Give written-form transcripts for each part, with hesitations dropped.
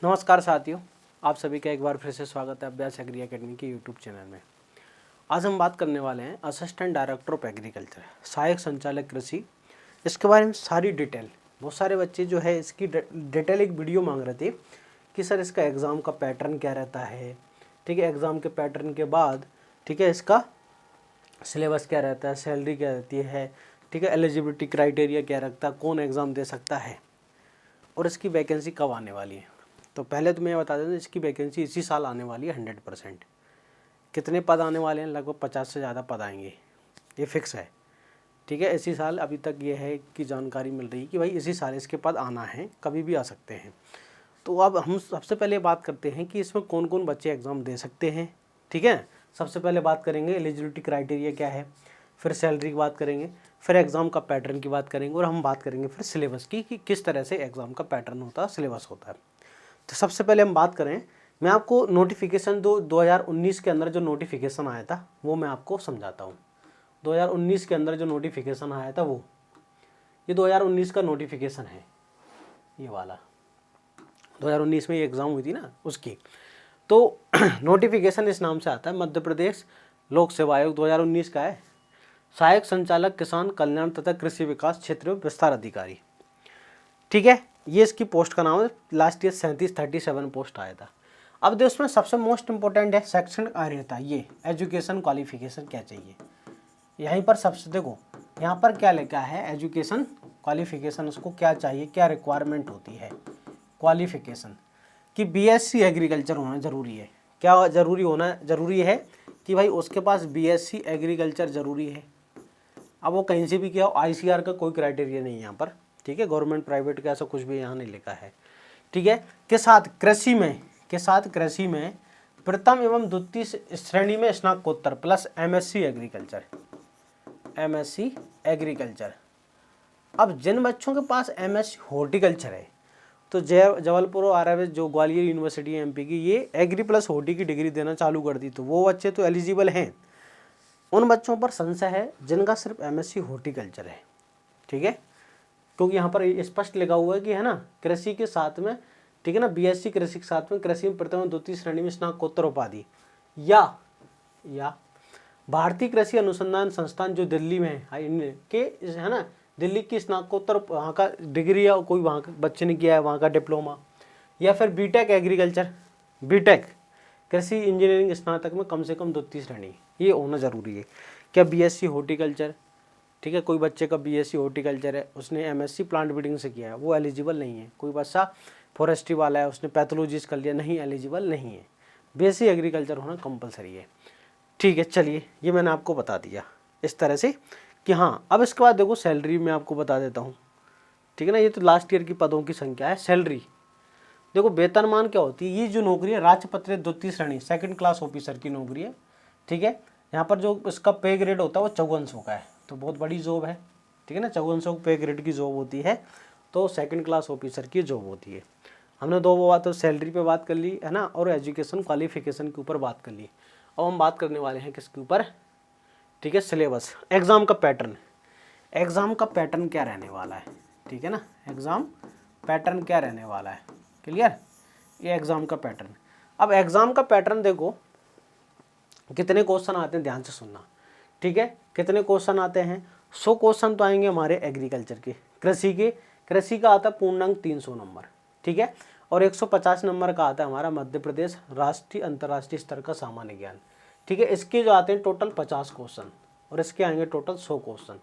नमस्कार साथियों, आप सभी का एक बार फिर से स्वागत है अभ्यास एग्री अकेडमी के यूट्यूब चैनल में। आज हम बात करने वाले हैं असिस्टेंट डायरेक्टर ऑफ एग्रीकल्चर, सहायक संचालक कृषि। इसके बारे में सारी डिटेल, बहुत सारे बच्चे जो है इसकी डिटेल एक वीडियो मांग रहे थे कि सर इसका एग्ज़ाम का पैटर्न क्या रहता है, ठीक है, एग्ज़ाम के पैटर्न के बाद ठीक है इसका सिलेबस क्या रहता है, सैलरी क्या रहती है, ठीक है, एलिजिबिलिटी क्राइटेरिया क्या रखता है, कौन एग्ज़ाम दे सकता है और इसकी वैकेंसी कब आने वाली है। तो पहले तो मैं बता देता हूँ इसकी वैकेंसी इसी साल आने वाली है 100%। कितने पद आने वाले हैं? लगभग 50 से ज़्यादा पद आएंगे, ये फिक्स है, ठीक है। इसी साल अभी तक ये है कि जानकारी मिल रही है कि भाई इसी साल इसके पद आना है, कभी भी आ सकते हैं। तो अब हम सबसे पहले बात करते हैं कि इसमें कौन कौन बच्चे एग्ज़ाम दे सकते हैं, ठीक है। सबसे पहले बात करेंगे एलिजिबिलिटी क्राइटेरिया क्या है, फिर सैलरी की बात करेंगे, फिर एग्ज़ाम का पैटर्न की बात करेंगे और हम बात करेंगे फिर सिलेबस की कि किस तरह से एग्ज़ाम का पैटर्न होता है, सिलेबस होता है। तो सबसे पहले हम बात करें, मैं आपको नोटिफिकेशन 2019 के अंदर जो नोटिफिकेशन आया था वो मैं आपको समझाता हूँ। 2019 के अंदर जो नोटिफिकेशन आया था वो ये 2019 का नोटिफिकेशन है, ये वाला 2019 में ये एग्ज़ाम हुई थी ना उसकी। तो नोटिफिकेशन इस नाम से आता है, मध्य प्रदेश लोक सेवा आयोग 2019 का है, सहायक संचालक किसान कल्याण तथा कृषि विकास क्षेत्र में विस्तार अधिकारी, ठीक है। ये इसकी पोस्ट का नाम है। लास्ट ईयर 37 पोस्ट आया था। अब देखो उसमें सबसे मोस्ट इंपॉर्टेंट है शैक्षणिक अर्हता, ये एजुकेशन क्वालिफिकेशन क्या चाहिए। यहीं पर सबसे देखो यहाँ पर क्या लिखा है, एजुकेशन क्वालिफिकेशन, उसको क्या चाहिए, क्या रिक्वायरमेंट होती है क्वालिफिकेशन कि बीएससी एग्रीकल्चर होना ज़रूरी है। क्या ज़रूरी होना ज़रूरी है कि भाई उसके पास बीएससी एग्रीकल्चर ज़रूरी है। अब वो कहीं से भी किया हो, आईसीआर का कोई क्राइटेरिया नहीं है यहाँ पर, ठीक है, गवर्नमेंट प्राइवेट का ऐसा कुछ भी यहाँ नहीं लिखा है, ठीक है। के साथ कृषि में प्रथम एवं द्वितीय श्रेणी में स्नातकोत्तर प्लस एमएससी एग्रीकल्चर। अब जिन बच्चों के पास एमएससी हॉर्टिकल्चर है, तो जबलपुर और आरआरएस जो ग्वालियर यूनिवर्सिटी है एमपी की, ये एग्री प्लस हॉर्टी की डिग्री देना चालू कर दी, तो वो बच्चे तो एलिजिबल हैं। उन बच्चों पर संशय है जिनका सिर्फ एमएससी हॉर्टिकल्चर है, ठीक है, क्योंकि यहाँ पर स्पष्ट लिखा हुआ है कि है ना कृषि के साथ में, ठीक है ना, बीएससी कृषि के साथ में कृषि में प्रथम द्वितीय श्रेणी में स्नातकोत्तर उपाधि या भारतीय कृषि अनुसंधान संस्थान जो दिल्ली में है ना, दिल्ली की स्नातकोत्तर वहाँ का डिग्री या कोई वहाँ का बच्चे ने किया है वहाँ का डिप्लोमा, या फिर बीटेक एग्रीकल्चर, बीटेक कृषि इंजीनियरिंग स्नातक में कम से कम द्वितीय श्रेणी, ये होना ज़रूरी है। क्या बीएससी हॉर्टिकल्चर, ठीक है, कोई बच्चे का बीएससी हॉर्टिकल्चर है, उसने एमएससी प्लांट ब्रीडिंग से किया है, वो एलिजिबल नहीं है। कोई बच्चा फॉरेस्ट्री वाला है, उसने पैथोलॉजिस्ट कर लिया, नहीं, एलिजिबल नहीं है। बीएससी एग्रीकल्चर होना कंपलसरी है, ठीक है। चलिए, ये मैंने आपको बता दिया इस तरह से कि हाँ। अब इसके बाद देखो सैलरी मैं आपको बता देता हूँ, ठीक है ना। ये तो लास्ट ईयर की पदों की संख्या है। सैलरी देखो, वेतनमान क्या होती है, ये जो नौकरी है राजपत्रित द्वितीय श्रेणी सेकंड क्लास ऑफिसर की नौकरी है, ठीक है। यहाँ पर जो इसका पे ग्रेड होता है वो 5400 का है, तो बहुत बड़ी जॉब है, ठीक है ना। 5400 पे ग्रेड की जॉब होती है, तो सेकंड क्लास ऑफिसर की जॉब होती है। हमने दो बात तो सैलरी पे बात कर ली है ना, और एजुकेशन क्वालिफिकेशन के ऊपर बात कर ली। अब हम बात करने वाले हैं किसके ऊपर, ठीक है, सिलेबस, एग्ज़ाम का पैटर्न। एग्ज़ाम का पैटर्न क्या रहने वाला है, ठीक है ना, एग्ज़ाम पैटर्न क्या रहने वाला है, क्लियर, ये एग्ज़ाम का पैटर्न। अब एग्ज़ाम का पैटर्न देखो कितने क्वेश्चन आते हैं, ध्यान से सुनना, ठीक है। कितने क्वेश्चन आते हैं, 100 क्वेश्चन तो आएंगे हमारे एग्रीकल्चर के, कृषि का आता है पूर्णांक 300 नंबर, ठीक है, और 150 नंबर का आता है हमारा मध्य प्रदेश राष्ट्रीय अंतर्राष्ट्रीय स्तर का सामान्य ज्ञान, ठीक है। इसके जो आते हैं टोटल 50 क्वेश्चन और इसके आएंगे टोटल 100 क्वेश्चन,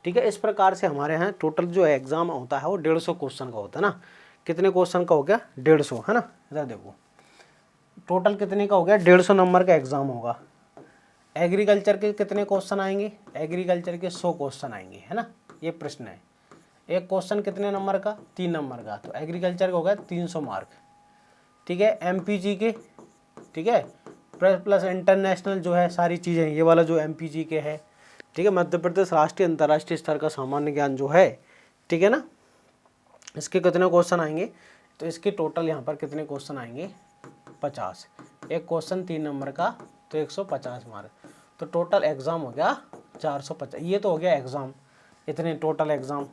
ठीक है। इस प्रकार से हमारे यहाँ टोटल जो एग्ज़ाम होता है वो 150 क्वेश्चन का होता है ना। कितने क्वेश्चन का हो गया, 150, है ना। इधर देखो टोटल कितने का हो गया, 150 नंबर का एग्ज़ाम होगा। एग्रीकल्चर के कितने क्वेश्चन आएंगे, एग्रीकल्चर के 100 क्वेश्चन आएंगे, है ना। ये प्रश्न है, एक क्वेश्चन कितने नंबर का, 3 नंबर का, तो एग्रीकल्चर का हो गया 300 मार्क, ठीक है। एमपीजी के, ठीक है, प्लस इंटरनेशनल जो है सारी चीज़ें, ये वाला जो एमपीजी के है, ठीक है, मध्य प्रदेश राष्ट्रीय अंतर्राष्ट्रीय स्तर का सामान्य ज्ञान जो है, ठीक है ना, इसके कितने क्वेश्चन आएंगे, तो इसके टोटल यहाँ पर कितने क्वेश्चन आएंगे, 50। एक क्वेश्चन 3 नंबर का तो 150 मार्क, तो टोटल एग्ज़ाम हो गया 450। ये तो हो गया एग्ज़ाम, इतने टोटल एग्ज़ाम,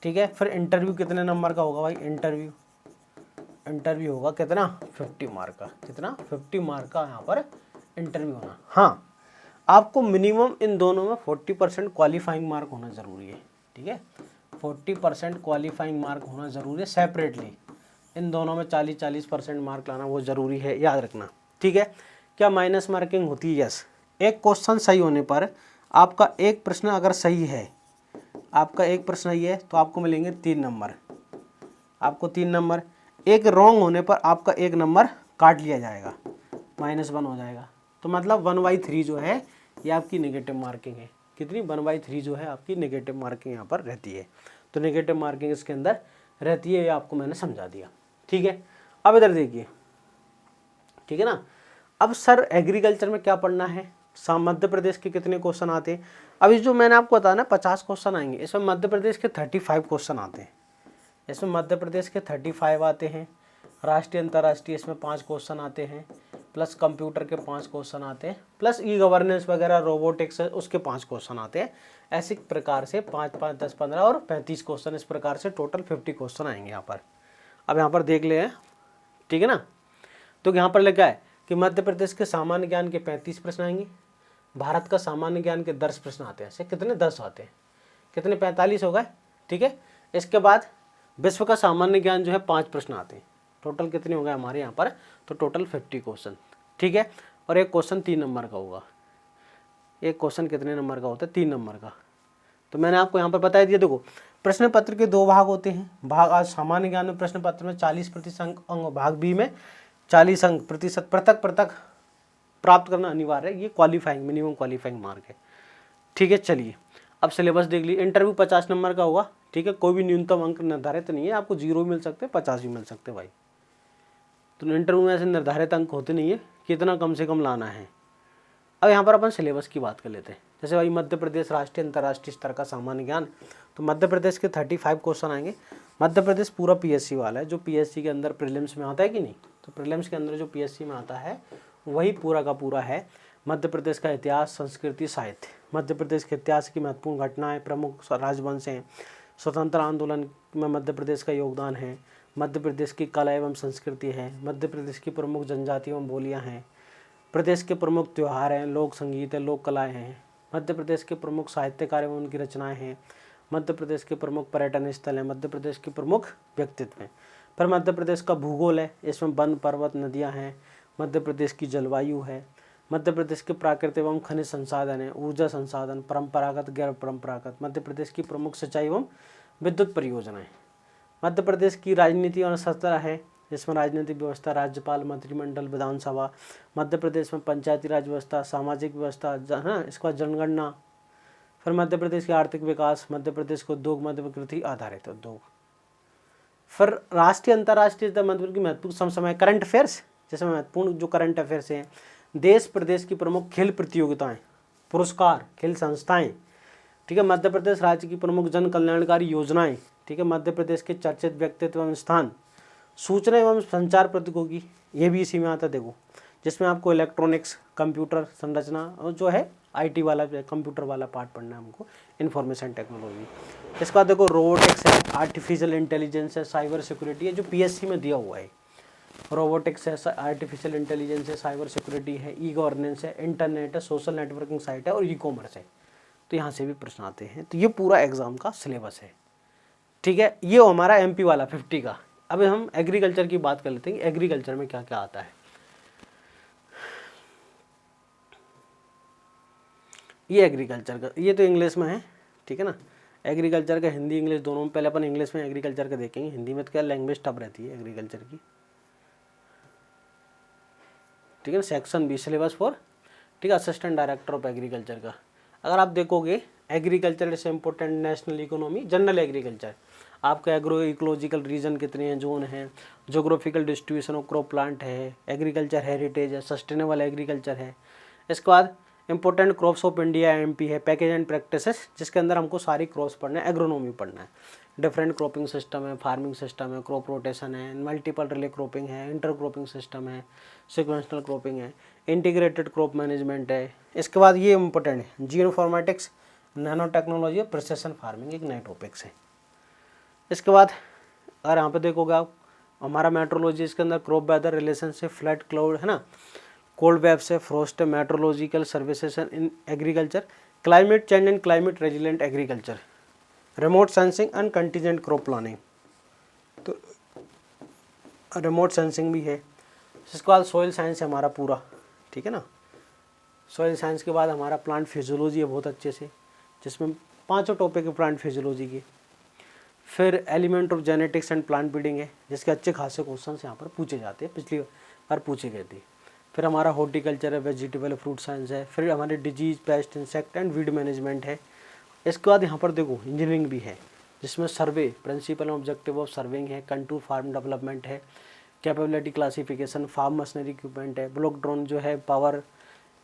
ठीक है। फिर इंटरव्यू कितने नंबर का होगा भाई, इंटरव्यू इंटरव्यू होगा कितना 50 मार्क का, कितना 50 मार्क का यहाँ पर इंटरव्यू होना। हाँ, आपको मिनिमम इन दोनों में 40% क्वालिफाइंग मार्क होना ज़रूरी है, ठीक है, 40% क्वालिफाइंग मार्क होना ज़रूरी है सेपरेटली। इन दोनों में 40-40% मार्क लाना वो ज़रूरी है, याद रखना, ठीक है। क्या माइनस मार्किंग होती है? यस। एक क्वेश्चन सही होने पर आपका एक प्रश्न अगर सही है, आपका एक प्रश्न सही है तो आपको मिलेंगे 3 नंबर, आपको 3 नंबर। एक रॉन्ग होने पर आपका 1 नंबर काट लिया जाएगा, -1 हो जाएगा। तो मतलब 1/3 जो है ये आपकी नेगेटिव मार्किंग है। कितनी? 1/3 जो है आपकी नेगेटिव मार्किंग यहाँ पर रहती है। तो नेगेटिव मार्किंग इसके अंदर रहती है, ये आपको मैंने समझा दिया, ठीक है। अब इधर देखिए, ठीक है ना। अब सर एग्रीकल्चर में क्या पढ़ना है? मध्य प्रदेश के कितने क्वेश्चन आते हैं? अभी जो मैंने आपको बताया ना 50 क्वेश्चन आएंगे, इसमें मध्य प्रदेश के 35 क्वेश्चन आते हैं, इसमें मध्य प्रदेश के 35 आते हैं। राष्ट्रीय अंतर्राष्ट्रीय इसमें 5 क्वेश्चन आते हैं, प्लस कंप्यूटर के 5 क्वेश्चन आते हैं, प्लस ई गवर्नेंस वगैरह रोबोटिक्स उसके 5 क्वेश्चन आते हैं। ऐसे प्रकार से 5, 5, 10, 15 और 35 क्वेश्चन, इस प्रकार से टोटल 50 क्वेश्चन आएंगे यहाँ पर। अब यहाँ पर देख ले, ठीक है ना। तो यहाँ पर लिखा है कि मध्य प्रदेश के सामान्य ज्ञान के 35 प्रश्न आएंगे, भारत का सामान्य ज्ञान के 10 प्रश्न आते हैं। ऐसे कितने? 10 आते हैं, कितने? 45 हो गए, ठीक है। इसके बाद विश्व का सामान्य ज्ञान जो है 5 प्रश्न आते हैं। टोटल कितने हो गए हमारे यहाँ पर? तो टोटल 50 क्वेश्चन, ठीक है। और एक क्वेश्चन 3 नंबर का होगा। एक क्वेश्चन कितने नंबर का होता है? 3 नंबर का। तो मैंने आपको यहाँ पर बता दिया। देखो, प्रश्न पत्र के 2 भाग होते हैं। भाग आज सामान्य ज्ञान में प्रश्न पत्र में 40% अंक, भाग बी में 40 अंक प्रतिशत पृथक प्राप्त करना अनिवार्य है। ये क्वालिफाइंग, मिनिमम क्वालिफाइंग मार्क है, ठीक है। चलिए अब सिलेबस देख लीजिए। इंटरव्यू 50 नंबर का होगा, ठीक है। कोई भी न्यूनतम अंक निर्धारित नहीं है, आपको 0 भी मिल सकते हैं, 50 भी मिल सकते हैं भाई। तो इंटरव्यू में ऐसे निर्धारित अंक होते नहीं है, कितना कम से कम लाना है। अब यहाँ पर अपन सिलेबस की बात कर लेते हैं। जैसे भाई मध्य प्रदेश राष्ट्रीय अंतर्राष्ट्रीय स्तर का सामान्य ज्ञान, तो मध्य प्रदेश के 35 क्वेश्चन आएंगे। मध्य प्रदेश पूरा पीएससी वाला है, जो पीएससी के अंदर प्रीलिम्स में आता है कि नहीं, तो प्रीलिम्स के अंदर जो पीएससी में आता है वही पूरा का पूरा है। मध्य प्रदेश का इतिहास, संस्कृति, साहित्य, मध्य प्रदेश के इतिहास की महत्वपूर्ण घटनाएं, प्रमुख राजवंश हैं, स्वतंत्र आंदोलन में मध्य प्रदेश का योगदान है, मध्य प्रदेश की कला एवं संस्कृति है, मध्य प्रदेश की प्रमुख जनजाति एवं बोलियां हैं, प्रदेश के प्रमुख त्यौहार हैं, लोक संगीत है, लोक कलाएँ हैं, मध्य प्रदेश के प्रमुख साहित्यकार एवं उनकी रचनाएँ हैं, मध्य प्रदेश के प्रमुख पर्यटन स्थल हैं, मध्य प्रदेश के प्रमुख व्यक्तित्व हैं। फिर मध्य प्रदेश का भूगोल है, इसमें वन, पर्वत, नदियाँ हैं, मध्य प्रदेश की जलवायु है, मध्य प्रदेश के प्राकृतिक एवं खनिज संसाधन है, ऊर्जा संसाधन, परंपरागत, गैर परंपरागत, मध्य प्रदेश की प्रमुख सिंचाई एवं विद्युत परियोजनाएं, मध्य प्रदेश की राजनीति और सत्रह है, जिसमें राजनीतिक व्यवस्था, राज्यपाल, मंत्रिमंडल, विधानसभा, मध्य प्रदेश में पंचायती राज व्यवस्था, सामाजिक व्यवस्था, हाँ, इसका जनगणना। फिर मध्य प्रदेश की आर्थिक विकास, मध्य प्रदेश को उद्योग, मध्य प्रकृति आधारित उद्योग। फिर राष्ट्रीय अंतर्राष्ट्रीय मध्य प्रदेश की महत्वपूर्ण समसमय करंट अफेयर्स, जिसमें महत्वपूर्ण जो करंट अफेयर्स हैं, देश प्रदेश की प्रमुख खेल प्रतियोगिताएं, पुरस्कार, खेल संस्थाएं, ठीक है। मध्य प्रदेश राज्य की प्रमुख जन कल्याणकारी योजनाएं, ठीक है। मध्य प्रदेश के चर्चित व्यक्तित्व एवं स्थान, सूचना एवं संचार प्रौद्योगिकी, ये भी इसी में आता है। देखो, जिसमें आपको इलेक्ट्रॉनिक्स, कंप्यूटर संरचना और जो है आईटी वाला, कंप्यूटर वाला पार्ट पढ़ना है हमको, इंफॉर्मेशन टेक्नोलॉजी। इसका देखो रोबोटिक्स है, आर्टिफिशियल इंटेलिजेंस है, साइबर सिक्योरिटी है, जो पीएससी में दिया हुआ है। रोबोटिक्स है, आर्टिफिशियल इंटेलिजेंस है, साइबर सिक्योरिटी है, ई गवर्नेंस है, इंटरनेट है, सोशल नेटवर्किंग साइट है और ई कॉमर्स है। तो यहाँ से भी प्रश्न आते हैं। तो ये पूरा एग्जाम का सिलेबस है, ठीक है। ये हमारा एमपी वाला 50 का। अब हम एग्रीकल्चर की बात कर लेते हैं कि एग्रीकल्चर में क्या क्या आता है। ये एग्रीकल्चर का, ये तो इंग्लिश में है, ठीक है ना। एग्रीकल्चर का हिंदी इंग्लिश दोनों में, पहले अपन इंग्लिश में एग्रीकल्चर का देखेंगे। हिंदी में तो क्या लैंग्वेज टफ रहती है एग्रीकल्चर की, ठीक है ना। सेक्शन बी सिलेबस फॉर, ठीक है, असिस्टेंट डायरेक्टर ऑफ एग्रीकल्चर का। अगर आप देखोगे agriculture is important national economy, general agriculture, आपका एग्रो इकोलॉजिकल रीजन कितने हैं, जोन है, geographical distribution of crop plant है, एग्रीकल्चर हेरिटेज है, सस्टेनेबल एग्रीकल्चर है। इसके बाद important crops of India MP है, पैकेज एंड प्रैक्टिसेस, जिसके अंदर हमको सारी क्रॉप्स पढ़ना है, एग्रोनॉमी पढ़ना है, डिफरेंट क्रॉपिंग सिस्टम है, फार्मिंग सिस्टम है, क्रॉप रोटेशन है, मल्टीपल रिले क्रॉपिंग है, इंटर क्रॉपिंग सिस्टम है, सिक्वेंशनल क्रॉपिंग है, इंटीग्रेटेड क्रॉप मैनेजमेंट है। इसके बाद ये इंपॉर्टेंट है, जियोइन्फॉर्मेटिक्स, नैनो टेक्नोलॉजी और प्रिसिशन फार्मिंग, एक नए टॉपिक्स है। इसके बाद अगर यहाँ पे देखोगे आप हमारा मेट्रोलॉजी इसके अंदर crop weather relationship, flood, cloud है ना, कोल्ड वेव से, frost, meteorological services in agriculture, climate change and climate resilient agriculture, remote sensing and contingent crop planning, तो रिमोट सेंसिंग भी है। इसके बाद सॉइल साइंस है हमारा पूरा, ठीक है ना। सॉइल साइंस के बाद हमारा प्लांट फिजियोलॉजी है बहुत अच्छे से, जिसमें 5 टॉपिक है प्लांट फिजियोलॉजी के। फिर element of genetics and plant breeding है, जिसके अच्छे खासे क्वेश्चन यहाँ पर पूछे जाते हैं, पिछली बार पूछे गए थे। फिर हमारा हॉर्टिकल्चर है, वेजिटेबल फ्रूट साइंस है। फिर हमारे disease, paste, insect and weed management है। इसके बाद यहाँ पर देखो इंजीनियरिंग भी है, जिसमें survey, principal objective of serving है, कंटूर फार्म डेवलपमेंट है, capability classification, farm machinery equipment है, ब्लॉक ड्रोन जो है, पावर,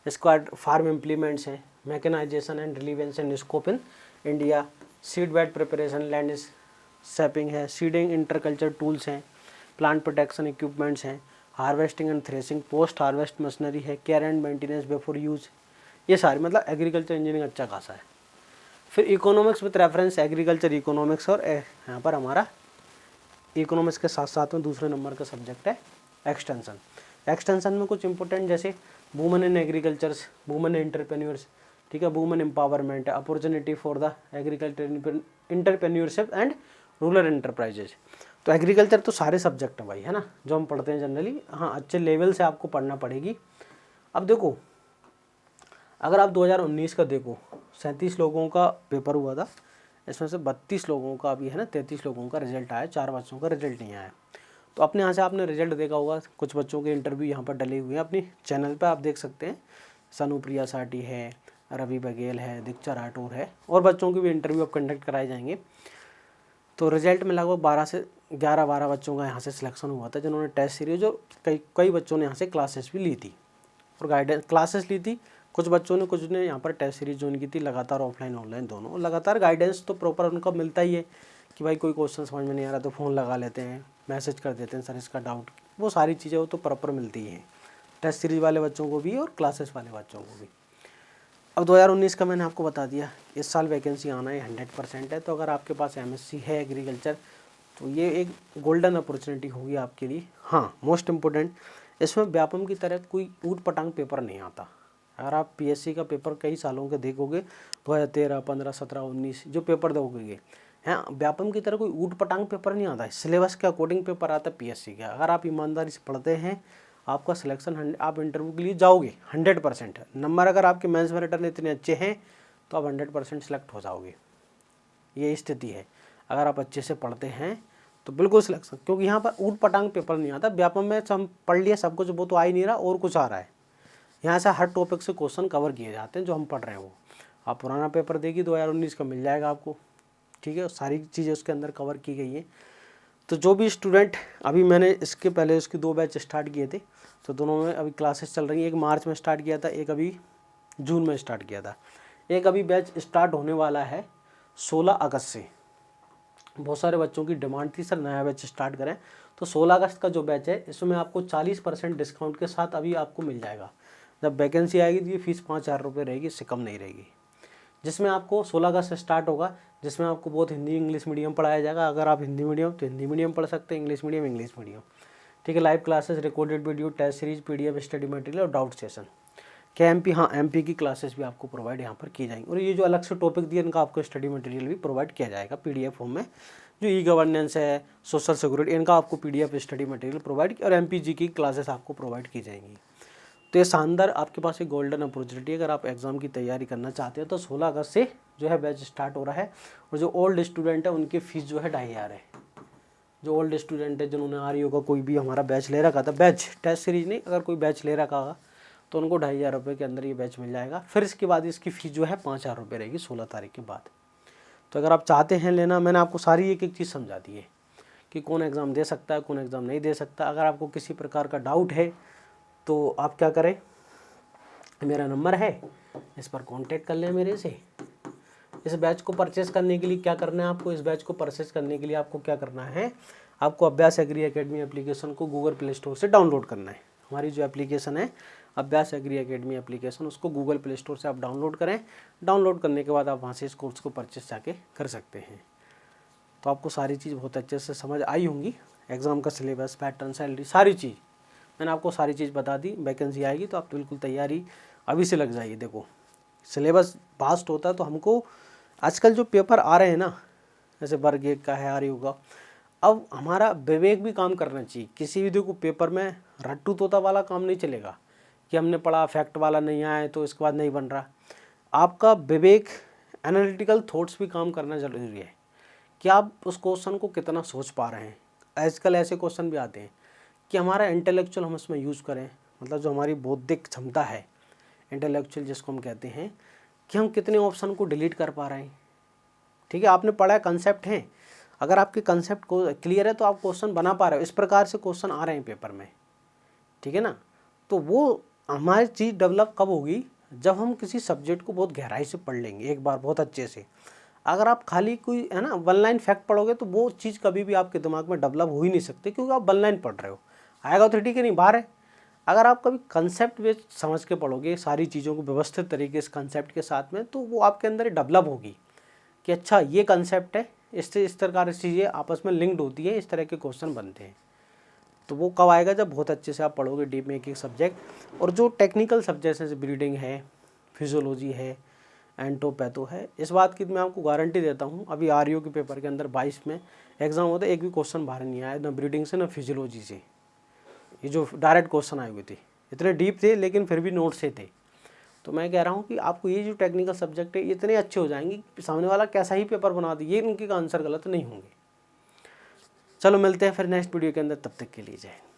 इसके बाद फार्म इम्प्लीमेंट्स है, mechanization and relevance and scope in India, seed bed preparation, land shaping है, सीडिंग इंटरकल्चर टूल्स हैं, प्लांट प्रोटेक्शन इक्विपमेंट्स हैं, harvesting and threshing, post harvest machinery है, care and maintenance before use, ये सारी मतलब agriculture engineering अच्छा खासा है। फिर economics with reference agriculture economics, और यहाँ पर हमारा इकोनॉमिक्स के साथ साथ में दूसरे नंबर का सब्जेक्ट है एक्सटेंशन। एक्सटेंशन में कुछ इंपॉर्टेंट जैसे women in agricultures, women entrepreneurs, ठीक है, वुमेन एम्पावरमेंट है, opportunity for the agriculture entrepreneurship and rural enterprises. तो एग्रीकल्चर तो सारे सब्जेक्ट हैं भाई, है ना, जो हम पढ़ते हैं जनरली। हाँ, अच्छे लेवल से आपको पढ़ना पड़ेगी। अब देखो, अगर आप 2019 का देखो, 37 लोगों का पेपर हुआ था, इसमें से 32 लोगों का अभी है ना, 33 लोगों का रिजल्ट आया, 4 बच्चों का रिजल्ट नहीं आया। तो अपने यहाँ से आपने रिजल्ट देखा होगा, कुछ बच्चों के इंटरव्यू यहाँ पर डले हुए हैं, अपनी चैनल पर आप देख सकते हैं। सनुप्रिया साटी है, रवि बघेल है, दीक्षा राठौर है, और बच्चों के भी इंटरव्यू अब कंडक्ट कराए जाएंगे। तो रिजल्ट में लगभग 12 से 12 बच्चों का यहाँ से सिलेक्शन हुआ था, जिन्होंने टेस्ट सीरीज, और कई बच्चों ने यहाँ से क्लासेस भी ली थी और गाइडेंस क्लासेस ली थी। कुछ ने यहाँ पर टेस्ट सीरीज ज्वाइन की थी, लगातार ऑफलाइन ऑनलाइन दोनों। लगातार गाइडेंस तो प्रॉपर उनका मिलता ही है कि भाई कोई क्वेश्चन समझ में नहीं आ रहा तो फ़ोन लगा लेते हैं, मैसेज कर देते हैं, सर इसका डाउट, वो सारी चीज़ें वो तो प्रॉपर मिलती हैं टेस्ट सीरीज वाले बच्चों को भी और क्लासेस वाले बच्चों को भी। अब 2019 का मैंने आपको बता दिया, इस साल वैकेंसी आना है 100% है। तो अगर आपके पास MSc है एग्रीकल्चर, तो ये एक गोल्डन अपॉर्चुनिटी होगी आपके लिए। हाँ, मोस्ट इम्पोर्टेंट, इसमें व्यापम की तरह कोई ऊट पटांग पेपर नहीं आता। अगर आप PSC का पेपर कई सालों के देखोगे, 2013, 15, 17, 19 जो पेपर दोगे, हाँ, व्यापम की तरह कोई ऊट पटांग पेपर नहीं आता है। सिलेबस के अकॉर्डिंग पेपर आता है PSC का। अगर आप ईमानदारी से पढ़ते हैं, आपका सिलेक्शन, आप इंटरव्यू के लिए जाओगे 100%। नंबर अगर आपके मेंस में रिटर्न इतने अच्छे हैं तो आप 100% सिलेक्ट हो जाओगे, ये स्थिति है। अगर आप अच्छे से पढ़ते हैं तो बिल्कुल सिलेक्शन, क्योंकि यहाँ पर ऊट पटांग पेपर नहीं आता। व्यापम में हम पढ़ लिया सब कुछ, वो तो आ ही नहीं रहा और कुछ आ रहा है। यहाँ से हर टॉपिक से क्वेश्चन कवर किए जाते हैं जो हम पढ़ रहे हैं। वो आप पुराना पेपर देखिए, 2019 का मिल जाएगा आपको, ठीक है, सारी चीज़ें उसके अंदर कवर की गई है। तो जो भी स्टूडेंट, अभी मैंने इसके पहले उसकी 2 बैच स्टार्ट किए थे, तो दोनों में अभी क्लासेस चल रही हैं। एक मार्च में स्टार्ट किया था, एक अभी जून में स्टार्ट किया था। एक अभी बैच स्टार्ट होने वाला है 16 अगस्त से। बहुत सारे बच्चों की डिमांड थी, सर नया बैच स्टार्ट करें, तो 16 अगस्त का जो बैच है, इसमें आपको 40% डिस्काउंट के साथ अभी आपको मिल जाएगा। जब वैकेंसी आएगी तो ये फीस 5,000 रुपये रहेगी, इससे कम नहीं रहेगी। जिसमें आपको 16 अगस्त से स्टार्ट होगा, जिसमें आपको बहुत हिंदी इंग्लिश मीडियम पढ़ाया जाएगा। अगर आप हिंदी मीडियम तो हिंदी मीडियम पढ़ सकते हैं, इंग्लिश मीडियम, ठीक है। Live classes, recorded video, test series, PDF study material और डाउट सेशन। क्या MP? हाँ, MP की क्लासेस भी आपको प्रोवाइड यहाँ पर की जाएंगी। और ये जो अलग से टॉपिक दिए, इनका आपको स्टडी मटेरियल भी प्रोवाइड किया जाएगा PDF फॉर्म में। जो E-गवर्नेंस है, सोशल सिक्योरिटी, इनका आपको PDF स्टडी मटेरियल प्रोवाइड, और MPG की क्लासेस आपको प्रोवाइड की जाएंगी। तो ये शानदार आपके पास एक गोल्डन अपॉर्चुनिटी। अगर आप एग्जाम की तैयारी करना चाहते हो तो 16 अगस्त से जो है बैच स्टार्ट हो रहा है। और जो ओल्ड स्टूडेंट है उनकी फ़ीस जो है 2,500 है। जो ओल्ड स्टूडेंट है, जिन्होंने REO का कोई भी हमारा बैच ले रखा था, बैच टेस्ट सीरीज नहीं, अगर कोई बैच ले रखा होगा तो उनको 2,500 रुपये के अंदर ये बैच मिल जाएगा। फिर इसके बाद इसकी फ़ीस जो है 5,000 रुपये रहेगी 16 तारीख के बाद। तो अगर आप चाहते हैं लेना, मैंने आपको सारी एक एक चीज़ समझा दी है कि कौन एग्ज़ाम दे सकता है, कौन एग्ज़ाम नहीं दे सकता। अगर आपको किसी प्रकार का डाउट है तो आप क्या करें, मेरा नंबर है, इस पर कांटेक्ट कर लें मेरे से। इस बैच को परचेस करने के लिए क्या करना है आपको, इस बैच को परचेस करने के लिए आपको क्या करना है, आपको अभ्यास एग्री एकेडमी एप्लीकेशन को गूगल प्ले स्टोर से डाउनलोड करना है। हमारी जो एप्लीकेशन है अभ्यास एग्री एकेडमी एप्लीकेशन, उसको गूगल प्ले स्टोर से आप डाउनलोड करें। डाउनलोड करने के बाद आप वहाँ से इस कोर्स को परचेस जाके कर सकते हैं। तो आपको सारी चीज़ बहुत अच्छे से समझ आई होंगी। एग्ज़ाम का सिलेबस, पैटर्न, सैलरी, सारी चीज़ मैंने आपको सारी चीज़ बता दी। वैकेंसी आएगी तो आप बिल्कुल तैयारी अभी से लग जाइए। देखो सिलेबस फास्ट होता है तो हमको आजकल जो पेपर आ रहे हैं ना, जैसे वर्ग 1 का है, RAEO का, अब हमारा विवेक भी काम करना चाहिए। किसी भी देखो पेपर में रट्टू तोता वाला काम नहीं चलेगा कि हमने पढ़ा फैक्ट वाला नहीं आया तो इसके बाद नहीं बन रहा। आपका विवेक, एनालिटिकल थॉट्स भी काम करना ज़रूरी है कि आप उस क्वेश्चन को कितना सोच पा रहे हैं। आजकल ऐसे क्वेश्चन भी आते हैं कि हमारा इंटेलेक्चुअल हम इसमें यूज़ करें, मतलब जो हमारी बौद्धिक क्षमता है, इंटेलेक्चुअल जिसको हम कहते हैं, कि हम कितने ऑप्शन को डिलीट कर पा रहे हैं। ठीक है, आपने पढ़ा है, कंसेप्ट है, अगर आपके कंसेप्ट को क्लियर है तो आप क्वेश्चन बना पा रहे हो। इस प्रकार से क्वेश्चन आ रहे हैं पेपर में, ठीक है ना। तो वो हमारी चीज़ डेवलप कब होगी, जब हम किसी सब्जेक्ट को बहुत गहराई से पढ़ लेंगे एक बार बहुत अच्छे से। अगर आप खाली कोई है ना 1 लाइन फैक्ट पढ़ोगे तो वो चीज़ कभी भी आपके दिमाग में डेवलप हो ही नहीं सकती, क्योंकि आप 1 लाइन पढ़ रहे हो। आएगा तो ठीक है, नहीं बाहर है। अगर आप कभी कंसेप्ट बेस समझ के पढ़ोगे सारी चीज़ों को व्यवस्थित तरीके से कंसेप्ट के साथ में, तो वो आपके अंदर डेवलप होगी कि अच्छा ये कंसेप्ट है, इससे इस तरह की चीज़ें आपस में लिंक्ड होती है, इस तरह के क्वेश्चन बनते हैं। तो वो कब आएगा, जब बहुत अच्छे से आप पढ़ोगे डीप में एक सब्जेक्ट। और जो टेक्निकल सब्जेक्ट जैसे ब्रीडिंग है, फिजियोलॉजी है, एंटोपैथो है, इस बात की मैं आपको गारंटी देता हूँ। अभी RAEO के पेपर के अंदर 22 में एग्जाम होता है, एक भी क्वेश्चन बाहर नहीं आया, ना ब्रीडिंग से ना फिजियोलॉजी से। ये जो डायरेक्ट क्वेश्चन आए हुए थे इतने डीप थे, लेकिन फिर भी नोट से थे। तो मैं कह रहा हूँ कि आपको ये जो टेक्निकल सब्जेक्ट है इतने अच्छे हो जाएंगे कि सामने वाला कैसा ही पेपर बना दे, ये इनके आंसर गलत नहीं होंगे। चलो मिलते हैं फिर नेक्स्ट वीडियो के अंदर, तब तक के लिए जय हिंद।